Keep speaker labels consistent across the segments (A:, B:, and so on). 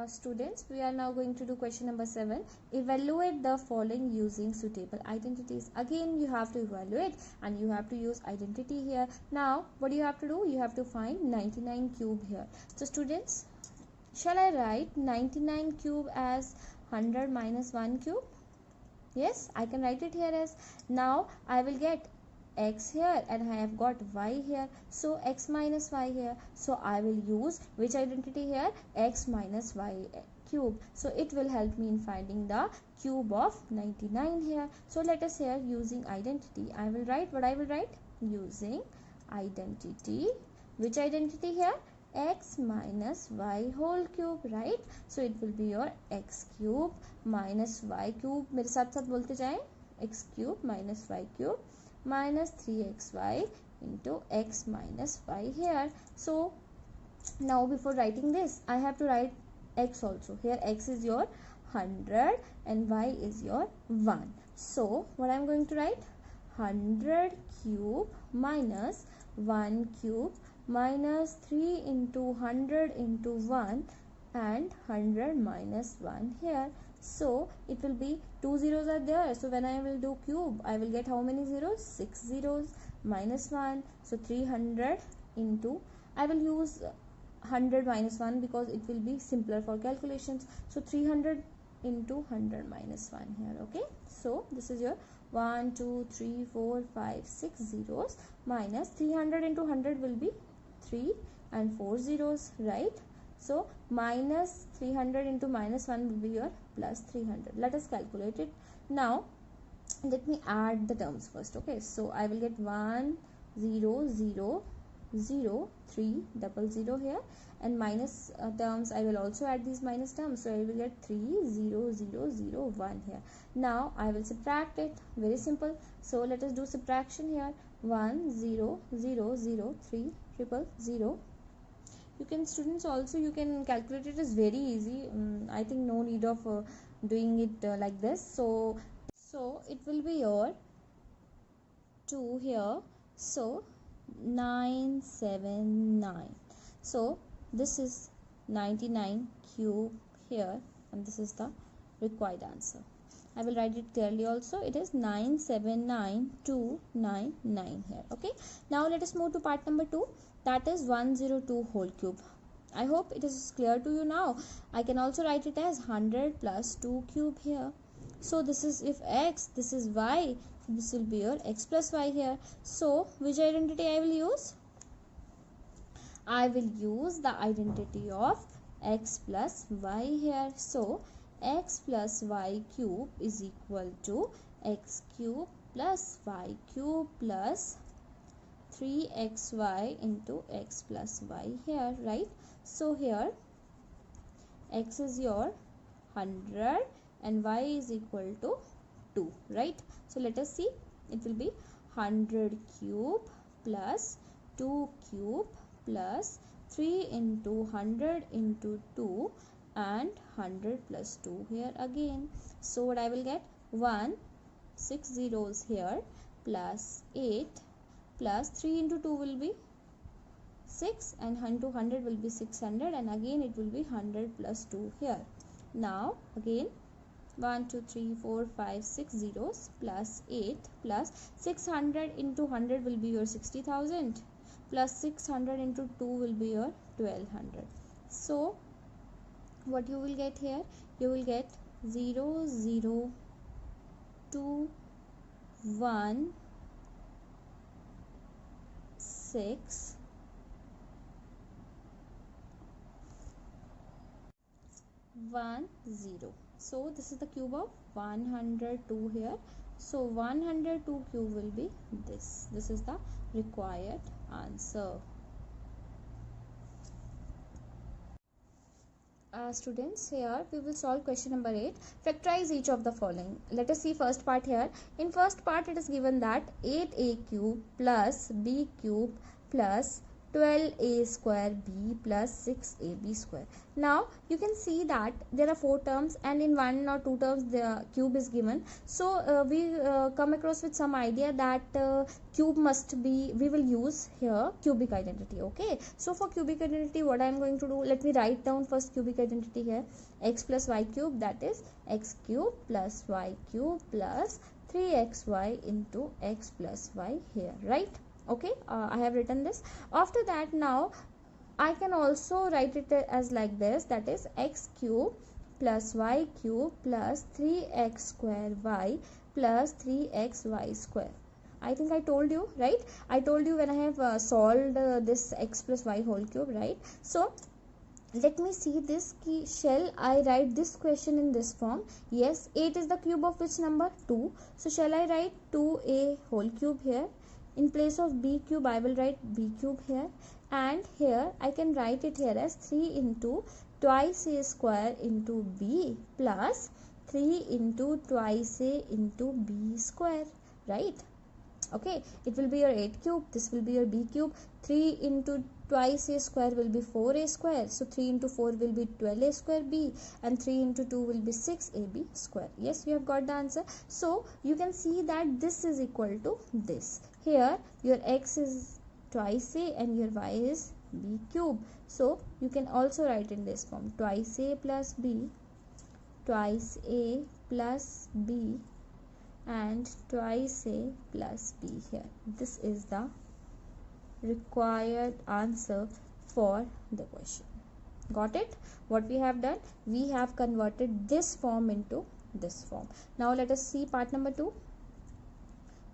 A: Students, we are now going to do question number 7. Evaluate the following using suitable identities. Again, you have to evaluate and you have to use identity here. Now, what do you have to do? You have to find 99 cube here. So students, shall I write 99 cube as 100 minus 1 cube? Yes, I can write it here as, now I will get x here and I have got y here, so x minus y here, so I will use which identity here? X minus y cube. So it will help me in finding the cube of 99 here. So let us here using identity, I will write what I will write using identity. Which identity here? X minus y whole cube, right? So it will be your x cube minus y cube. मेरे साथ साथ बोलते जाएं, x cube minus y cube minus 3xy into x minus y here. So now before writing this, I have to write x also. Here x is your 100 and y is your 1. So what I am going to write? 100 cube minus 1 cube minus 3 into 100 into 1 and 100 minus 1 here. So it will be 2 zeros are there, so when I will do cube, I will get how many zeros? 6 zeros minus 1. So 300 into, I will use 100 minus 1 because it will be simpler for calculations. So 300 into 100 minus 1 here. Okay, so this is your 1 2 3 4 5 6 zeros minus 300 into 100 will be 3 and 4 zeros, right? So minus 300 into minus 1 will be your plus 300. Let us calculate it. Now let me add the terms first. Okay, so I will get 1 0 0 0 3 double 0 here, and minus terms I will also add these minus terms, so I will get 3 0 0 0 1 here. Now I will subtract it, very simple. So let us do subtraction here. 1 0 0 0 3 triple 0. You can, students, also you can calculate it, is very easy. I think no need of doing it like this. So it will be your 2 here, so 979. So this is 99 cube here, and this is the required answer. I will write it clearly also. It is 979299 here. Okay, now let us move to part number 2, that is 102 whole cube. I hope it is clear to you now. I can also write it as 100 plus 2 cube here. So this is, if x, this is y, this will be your x plus y here. So which identity I will use? I will use the identity of x plus y here. So x plus y cube is equal to x cube plus y cube plus 3xy into x plus y here, right? So here x is your 100 and y is equal to 2, right? So let us see, it will be 100 cube plus 2 cube plus 3 into 100 into 2 and 100 plus 2 here again. So what I will get? 1 6 zeros here plus 8 plus 3 into 2 will be 6 and 100 will be 600, and again it will be 100 plus 2 here. Now again 1 2 3 4 5 6 zeros plus 8 plus 600 into 100 will be your 60,000 plus 600 into 2 will be your 1200. So what you will get here? You will get 0 0 2 1 6 1 0. So this is the cube of 102 here. So 102 cube will be this. This is the required answer. Students, here we will solve question number 8. Factorize each of the following. Let us see first part here. In first part it is given that 8a cube plus b cube plus 12a square b plus 6ab square. Now you can see that there are 4 terms, and in 1 or 2 terms the cube is given. So we come across with some idea that cube must be, we will use here cubic identity. Okay, so for cubic identity, what I am going to do, let me write down first cubic identity here. X plus y cube, that is x cube plus y cube plus 3xy into x plus y here, right? Okay, I have written this. After that, now I can also write it as like this, that is x cube plus y cube plus 3x square y plus 3xy square. I think I told you, right? I told you when I have solved this x plus y whole cube, right? So let me see this key. Shall I write this question in this form? Yes, 8 is the cube of which number? 2. So shall I write 2a whole cube here? In place of b cube, I will write b cube here, and here I can write it here as 3 into twice a square into b plus 3 into twice a into b square, right? Okay, it will be your 8 cube, this will be your b cube. 3 into twice a square will be 4a square, so 3 into 4 will be 12a square b, and 3 into 2 will be 6ab square. Yes, you have got the answer. So you can see that this is equal to this. Here your x is twice a and your y is b cube, so you can also write in this form, twice a plus b, twice a plus b, and twice a plus b here. This is the required answer for the question. Got it? What we have done, we have converted this form into this form. Now let us see part number 2.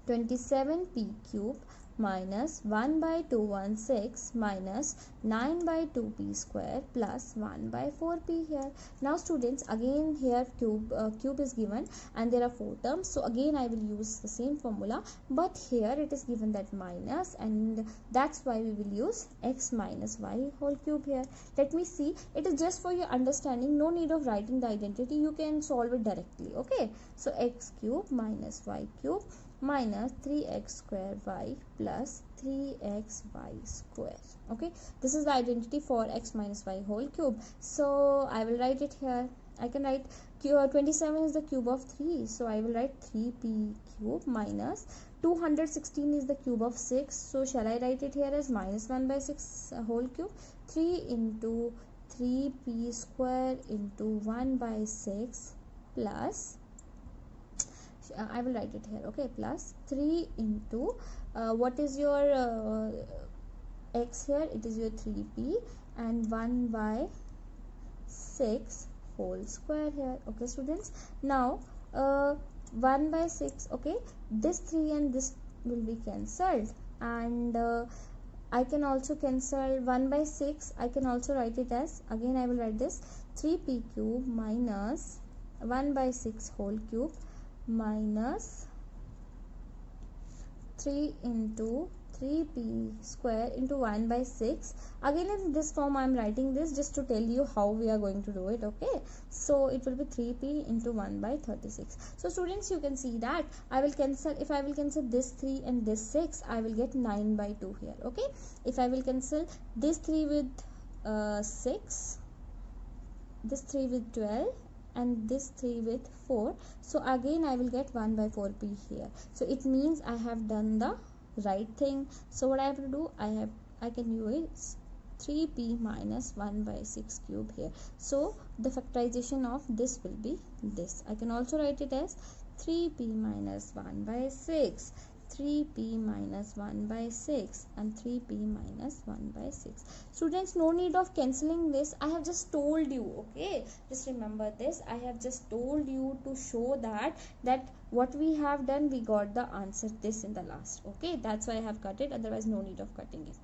A: 27p cube minus 1 by 216 minus 9 by 2p square plus 1 by 4p here. Now students, again here cube is given and there are 4 terms, so again I will use the same formula, but here it is given that minus, and that's why we will use x minus y whole cube here. Let me see, it is just for your understanding, no need of writing the identity, you can solve it directly. Okay, so x cube minus y cube minus 3x square y plus 3xy square. Okay, this is the identity for x minus y whole cube. So I will write it here. I can write 27 is the cube of 3, so I will write 3p cube minus 216 is the cube of 6, so shall I write it here as minus 1 by 6 whole cube. 3 into 3p square into 1 by 6 plus I will write it here, okay, plus 3 into what is your x here, it is your 3p, and 1 by 6 whole square here. Okay students, now 1 by 6, okay, this 3 and this will be cancelled, and I can also cancel 1 by 6. I can also write it as, again I will write this 3p cube minus 1 by 6 whole cube minus 3 into 3p square into 1 by 6. Again in this form I am writing this just to tell you how we are going to do it. Okay, so it will be 3p into 1 by 36. So students, you can see that I will cancel, if I will cancel this 3 and this 6, I will get 9 by 2 here. Okay, if I will cancel this 3 with 6, this 3 with 12, and this 3 with 4, so again I will get 1 by 4p here. So it means I have done the right thing. So what I have to do, I can use 3p minus 1 by 6 cube here. So the factorization of this will be this. I can also write it as 3p minus 1 by 6, 3p minus 1 by 6, and 3p minus 1 by 6. Students, no need of cancelling this. I have just told you, okay, just remember this. I have just told you to show that what we have done, we got the answer this in the last. Okay, that's why I have cut it, otherwise no need of cutting it.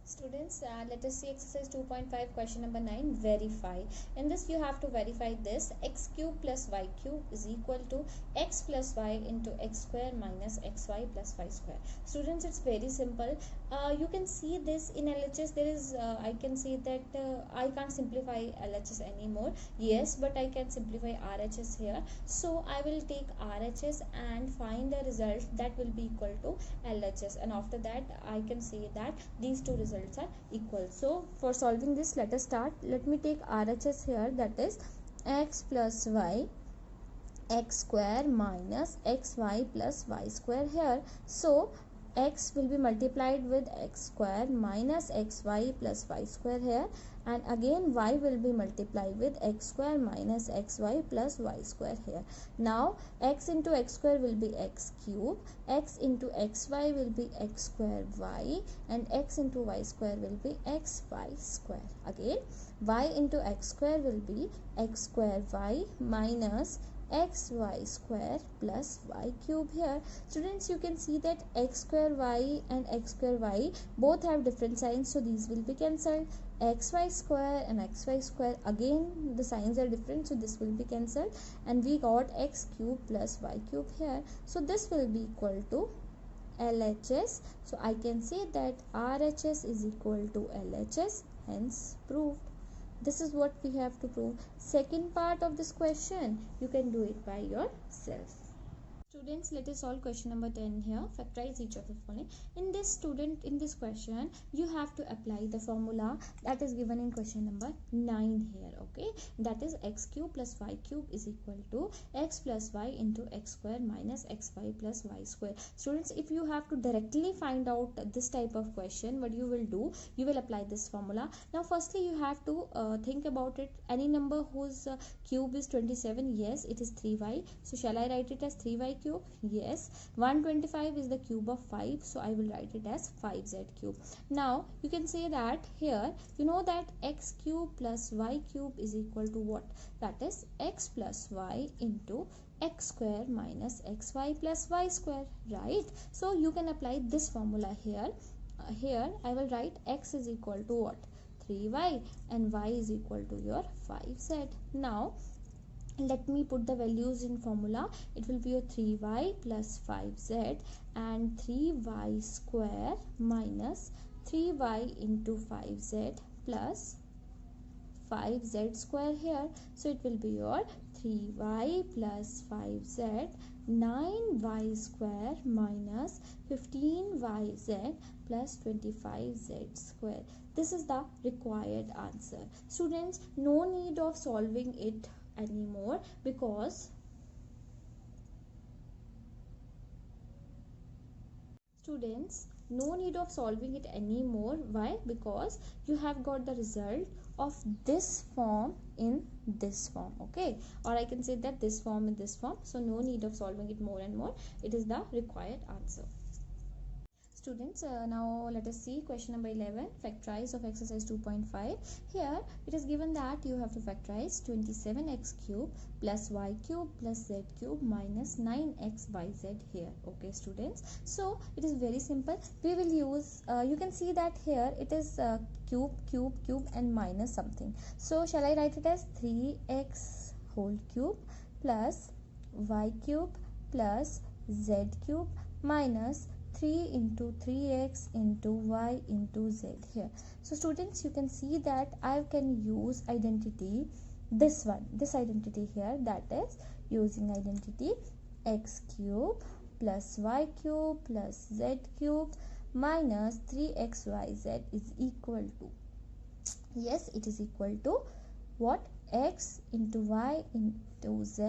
A: Students, let us see exercise 2.5 question number 9, verify. In this you have to verify this, x cube plus y cube is equal to x plus y into x square minus xy plus y square. Students, it's very simple. You can see this in LHS. There is I can say that I can't simplify LHS anymore. Yes, but I can simplify RHS here. So I will take RHS and find the result that will be equal to LHS, and after that I can say that these two results are equal. So for solving this, let us start. Let me take RHS here, that is x plus y x square minus xy plus y square here. So x will be multiplied with x square minus xy plus y square here, and again y will be multiplied with x square minus xy plus y square here. Now x into x square will be x cube, x into xy will be x square y, and x into y square will be xy square. Again y into x square will be x square y minus xy square plus y cube here. Students, you can see that x square y and x square y both have different signs, so these will be cancelled. Xy square and xy square, again the signs are different, so this will be cancelled, and we got x cube plus y cube here. So this will be equal to LHS. So I can say that RHS is equal to LHS, hence proved. This is what we have to prove. Second part of this question, you can do it by yourself. Students, let us solve question number 10 here. Factorize each of the following. In this question, you have to apply the formula that is given in question number 9 here. Okay, that is x cube plus y cube is equal to x plus y into x square minus xy plus y square. Students, if you have to directly find out this type of question, what you will do, you will apply this formula. Now firstly, you have to think about it. Any number whose cube is 27, yes, it is 3y. So shall I write it as 3y cube? Yes. 125 is the cube of 5, so I will write it as 5z cube. Now you can say that here, you know that x cube plus y cube is equal to what? That is x plus y into x square minus xy plus y square, right? So you can apply this formula here. Here I will write x is equal to what? 3y, and y is equal to your 5z. Now let me put the values in formula. It will be your 3y plus 5z and 3y square minus 3y into 5z plus 5z square here. So it will be your 3y plus 5z 9y square minus 15yz plus 25z square. This is the required answer. Students, no need of solving it anymore, because students, no need of solving it anymore. Why? Because you have got the result of this form in this form, okay, or I can say that this form in this form. So no need of solving it more and more. It is the required answer. Students, now let us see question number 11, factorize of exercise 2.5. Here it is given that you have to factorize 27x cube plus y cube plus z cube minus 9xyz here. Okay students, so it is very simple. We will use you can see that here it is cube cube cube and minus something. So shall I write it as 3x whole cube plus y cube plus z cube minus 3 into 3x into y into z here. So students, you can see that I can use identity, this identity here, that is using identity x cube plus y cube plus z cube minus 3xyz is equal to, yes, it is equal to what? X into y into z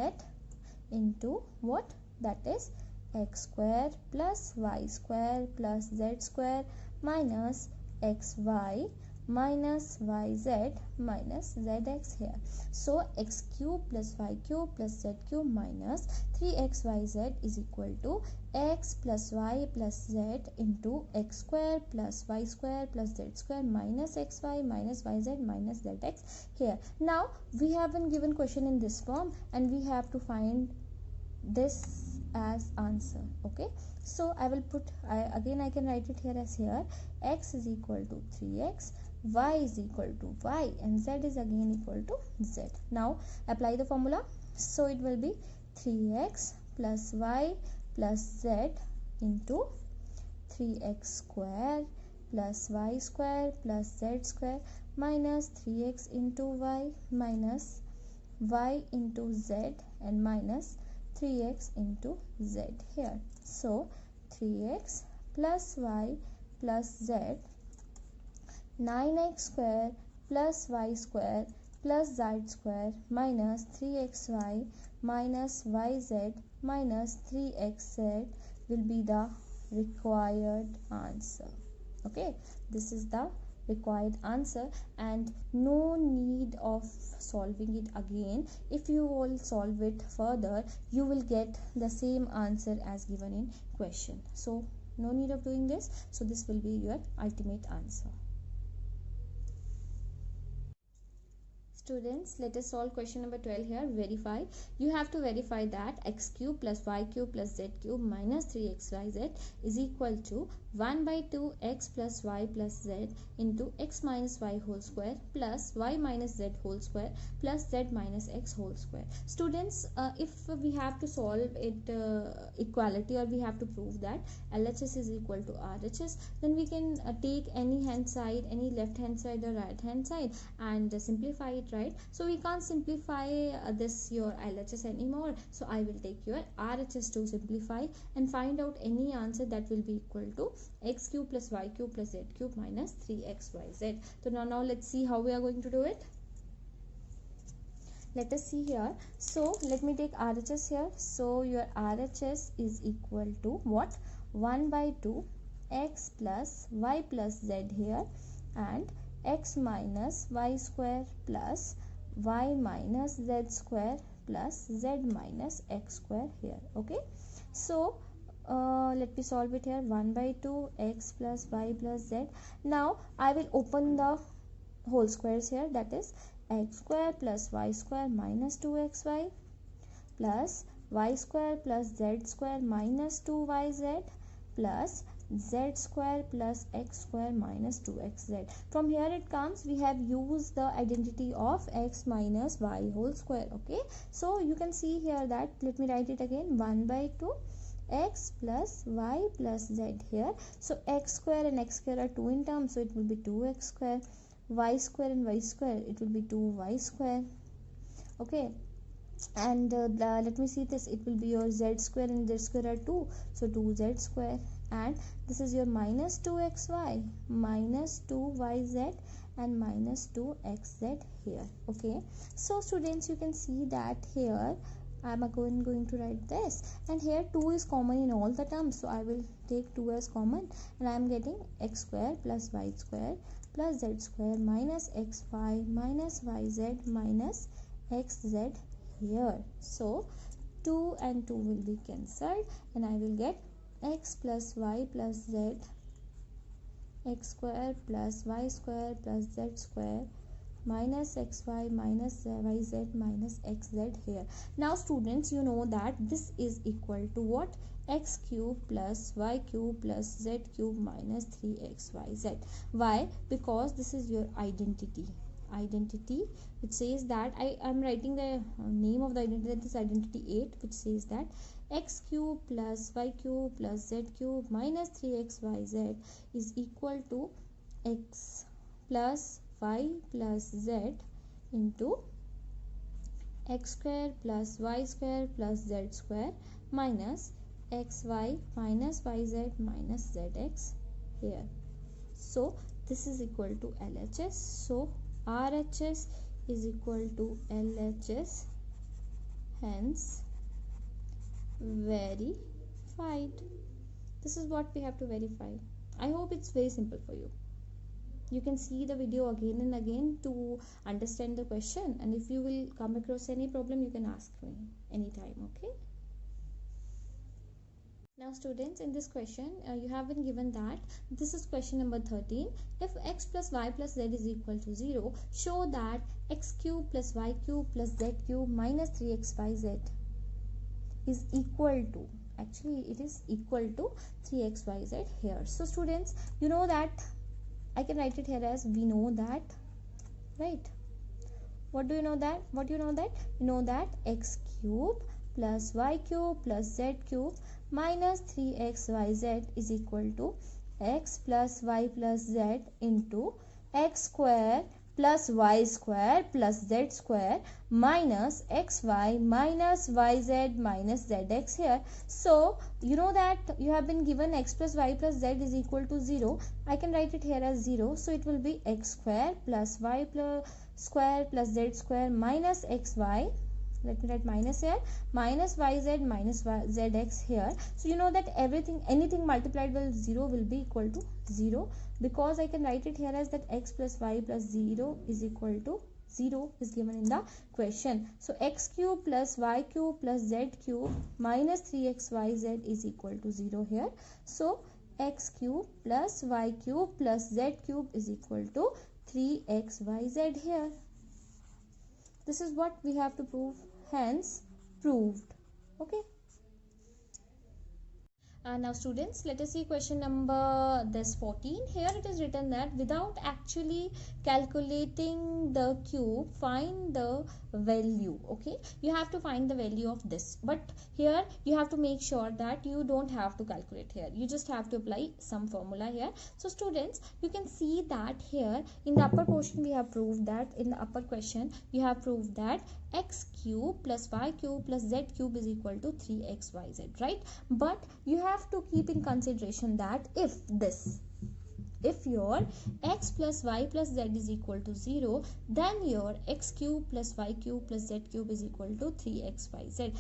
A: into what? That is x square plus y square plus z square minus xy minus yz minus zx here. So x cube plus y cube plus z cube minus 3xyz is equal to x plus y plus z into x square plus y square plus z square minus xy minus yz minus zx here. Now we have been given question in this form, and we have to find this as answer. Okay, so I will put, I can write it here as here x is equal to 3x, y is equal to y, and z is again equal to z. Now apply the formula. So it will be 3x plus y plus z into 3x square plus y square plus z square minus 3x into y minus y into z and minus 3x into z here. So 3x plus y plus z, 9x square plus y square plus z square minus 3xy minus yz minus 3xz will be the required answer. Okay, this is the required answer and no need of solving it again. If you will solve it further, you will get the same answer as given in question. So no need of doing this. So this will be your ultimate answer. Students, let us solve question number 12 here. Verify. You have to verify that x cube plus y cube plus z cube minus 3xyz is equal to 1 by 2 x plus y plus z into x minus y whole square plus y minus z whole square plus z minus x whole square. Students, if we have to solve it equality, or we have to prove that LHS is equal to RHS, then we can take any hand side, any left hand side or right hand side, and simplify it, right? So we can't simplify this your LHS anymore, so I will take your RHS to simplify and find out any answer that will be equal to x cube plus y cube plus z cube minus 3xyz. So now let's see how we are going to do it. Let us see here. So let me take RHS here. So your RHS is equal to what? 1 by 2 x plus y plus z here and x minus y square plus y minus z square plus z minus x square here. Okay, so let me solve it here. 1 by 2 x plus y plus z. Now I will open the whole squares here, that is x square plus y square minus 2xy plus y square plus z square minus 2yz plus z square plus x square minus 2xz. From here it comes, we have used the identity of x minus y whole square. Okay, so you can see here that, let me write it again, 1 by 2 x plus y plus z here. So x square and x square are 2 in terms, so it will be 2x square. Y square and y square, it will be 2y square. Okay, and let me see this, it will be your z square and z square are 2, so 2z square, and this is your minus 2xy minus 2yz and minus 2xz here. Okay, so students, you can see that here I am going to write this, and here 2 is common in all the terms, so I will take 2 as common, and I am getting x square plus y square plus z square minus xy minus yz minus xz here. So 2 and 2 will be cancelled, and I will get x plus y plus z, x square plus y square plus z square minus xy minus yz minus xz here. Now students, you know that this is equal to what? X cube plus y cube plus z cube minus 3xyz. Why? Because this is your identity, which says that I am writing the name of the identity, that is identity 8, which says that x cube plus y cube plus z cube minus 3xyz is equal to x plus y plus z into x square plus y square plus z square minus xy minus yz minus zx here. So this is equal to LHS. So RHS is equal to LHS, hence verified. This is what we have to verify. I hope it's very simple for you. You can see the video again and again to understand the question, and if you will come across any problem, you can ask me anytime. Okay. Now students, in this question you have been given that this is question number 13. If x plus y plus z is equal to 0, show that x cube plus y cube plus z cube minus 3xyz is equal to, actually it is equal to 3xyz here. So students, you know that I can write it here as we know that, right? What do you know that? What you know that? You know that x cube plus y cube plus z cube minus 3xyz is equal to x plus y plus z into x square plus y square plus z square minus xy minus yz minus zx here. So you know that you have been given x plus y plus z is equal to 0. I can write it here as 0. So it will be x square plus y plus square plus z square minus xy, let me write minus here, minus yz minus zx here. So you know that anything multiplied by 0 will be equal to 0, because I can write it here as that x plus y plus 0 is equal to 0 is given in the question. So x cube plus y cube plus z cube minus 3xyz is equal to 0 here. So x cube plus y cube plus z cube is equal to 3xyz here. This is what we have to prove, hence proved. Okay. Now students, let us see question number 14. Here it is written that without actually calculating the cube, find the value. Okay, you have to find the value of this, but here you have to make sure that you don't have to calculate here, you just have to apply some formula here. So students, you can see that here in the upper portion we have proved that, in the upper question you have proved that x cube plus y cube plus z cube is equal to 3xyz, right? But you have to keep in consideration that if your x plus y plus z is equal to 0, then your x cube plus y cube plus z cube is equal to 3xyz.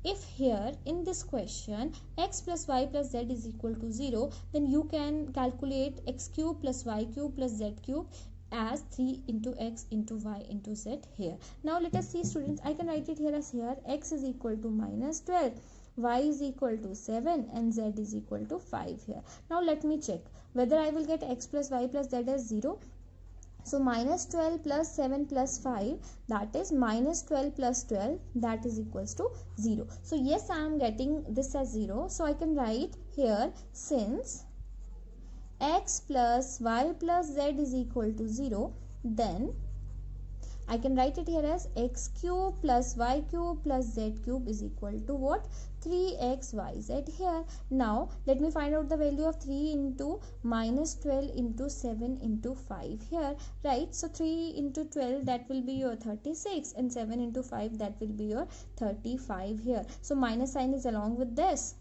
A: If here in this question x plus y plus z is equal to 0, then you can calculate x cube plus y cube plus z cube as 3 into x into y into z here. Now let us see students, I can write it here as here x is equal to minus 12, y is equal to 7 and z is equal to 5 here. Now let me check whether I will get x plus y plus z as 0. So minus 12 plus 7 plus 5, that is minus 12 plus 12, that is equals to 0. So yes, I am getting this as 0. So I can write here, since x plus y plus z is equal to 0, then I can write it here as x cube plus y cube plus z cube is equal to what? 3xyz here. Now let me find out the value of 3 into minus 12 into 7 into 5 here, right? So 3 into 12, that will be your 36, and 7 into 5, that will be your 35 here. So minus sign is along with this.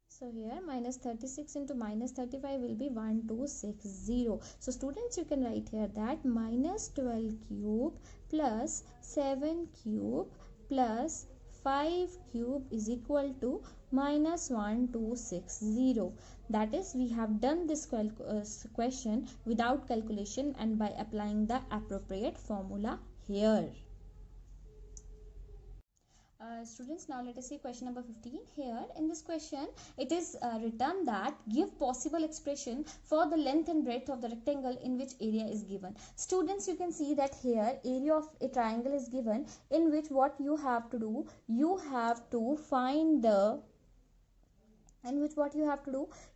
A: So here minus 36 into minus 35 will be 1260. So students, you can write here that minus 12 cube plus 7 cube plus 5 cube is equal to minus 1260. That is, we have done this question without calculation and by applying the appropriate formula here. Students, now let us see question number 15. Here in this question it is written that give possible expression for the length and breadth of the rectangle in which area is given. Students, you can see that here area of a triangle is given, in which what you have to do, you have to find the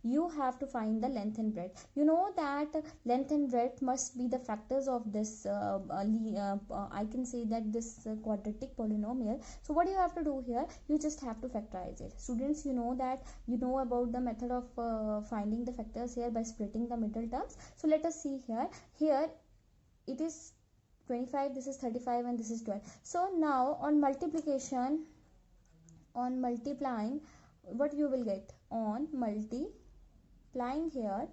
A: you have to find the length and breadth. You know that length and breadth must be the factors of this I can say that this quadratic polynomial. So what you have to do here, you just have to factorize it. Students, you know that you know about the method of finding the factors here by splitting the middle terms. So let us see here it is 25, this is 35, and this is 12. So now on multiplying, what you will get on multiplying here,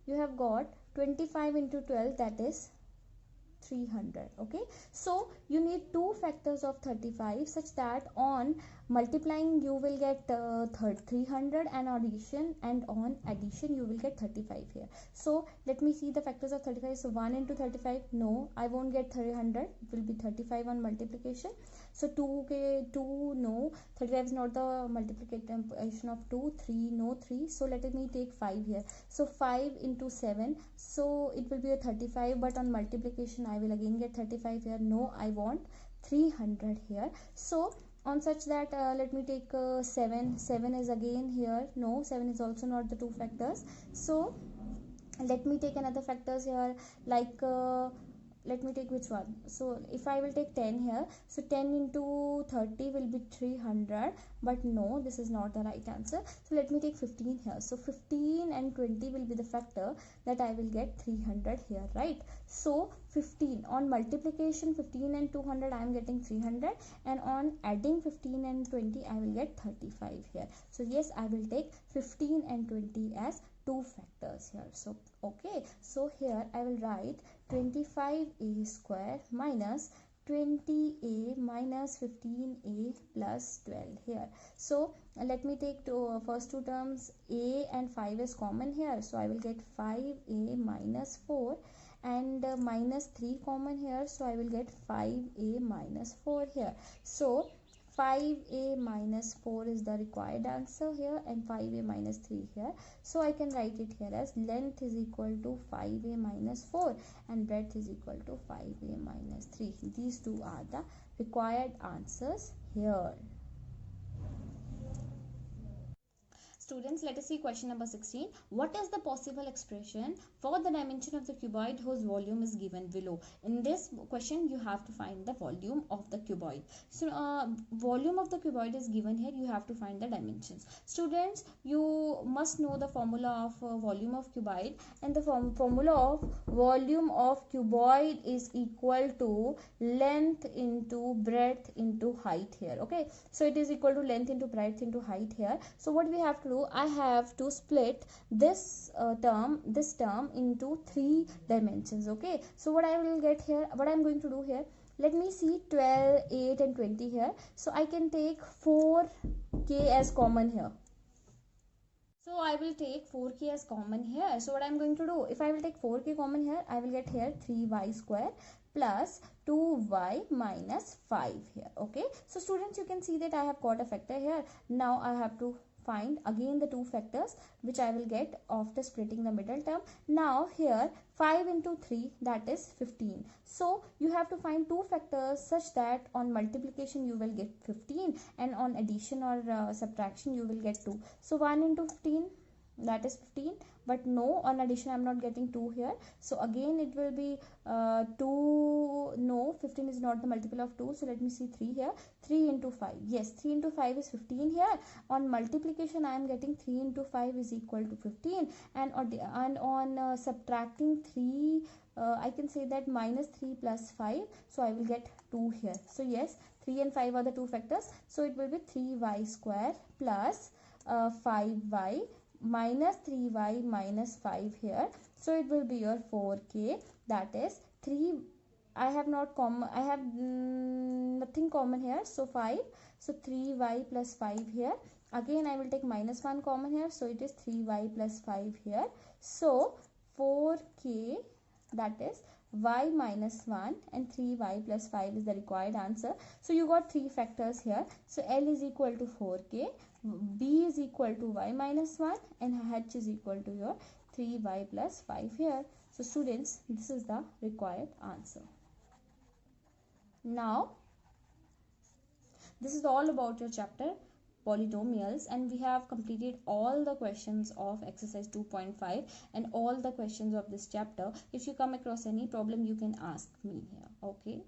A: you have got 25 into 12, that is 300. Okay, so you need two factors of 35 such that on multiplying you will get 300, and on addition you will get 35 here. So let me see the factors of 35. So 1 into 35, no, I won't get 300, it will be 35 on multiplication. So 2 no, 35 is not the multiplication of 2, 3 no, 3. So let me take 5 here. So 5 into 7, so it will be a 35, but on multiplication I will again get 35 here. No, I want 300 here. So on such that let me take 7 is again here. No, 7 is also not the two factors. So let me take another factors here, like let me take which one. So if I will take 10 here, so 10 into 30 will be 300, but no, this is not the right answer. So let me take 15 here. So 15 and 20 will be the factor that I will get 300 here, right? So 15 on multiplication, 15 and 200 I am getting 300, and on adding 15 and 20 I will get 35 here. So yes, I will take 15 and 20 as two factors here. So okay, so here I will write 25a square minus 20a minus 15a plus 12 here. So let me take first two terms, a and 5 is common here, so I will get 5a minus 4, and minus 3 common here, so I will get 5a minus 4 here. So 5a minus 4 is the required answer here, and 5a minus 3 here. So I can write it here as length is equal to 5a minus 4 and breadth is equal to 5a minus 3. These two are the required answers here. Students, let us see question number 16. What is the possible expression for the dimension of the cuboid whose volume is given below? In this question, you have to find the volume of the cuboid. So, volume of the cuboid is given here. You have to find the dimensions. Students, you must know the formula of volume of cuboid, and the formula of volume of cuboid is equal to length into breadth into height here. Okay, so it is equal to length into breadth into height here. So what we have to do, I have to split this term into 3 dimensions. Okay, so what I will get here, what I am going to do here, let me see 12, 8 and 20 here. So I can take 4k as common here. So I will take 4k as common here. So what I am going to do, if I will take 4k common here, I will get here 3y square plus 2y minus 5 here. Okay, so students, you can see that I have got a factor here. Now I have to find again the two factors which I will get after splitting the middle term. Now here 5 into 3, that is 15. So you have to find two factors such that on multiplication you will get 15 and on addition or subtraction you will get 2. So 1 into 15, that is 15, but no, on addition I am not getting 2 here. So again it will be 2, no, 15 is not the multiple of 2. So let me see 3 here, 3 into 5, yes, 3 into 5 is 15 here. On multiplication I am getting 3 into 5 is equal to 15, and on subtracting 3, I can say that minus 3 plus 5, so I will get 2 here. So yes, 3 and 5 are the two factors, so it will be 3y square plus 5y minus 3y minus 5 here. So it will be your 4k, that is 3. I have not common, I have nothing common here, so 5. So 3y plus 5 here. Again I will take minus 1 common here, so it is 3y plus 5 here. So 4k, that is y minus 1 and 3y plus 5 is the required answer. So you got 3 factors here. So L is equal to 4k, B is equal to y minus 1, and H is equal to your 3y plus 5 here. So students, this is the required answer. Now, this is all about your chapter polynomials, and we have completed all the questions of exercise 2.5 and all the questions of this chapter. If you come across any problem, you can ask me here. Okay.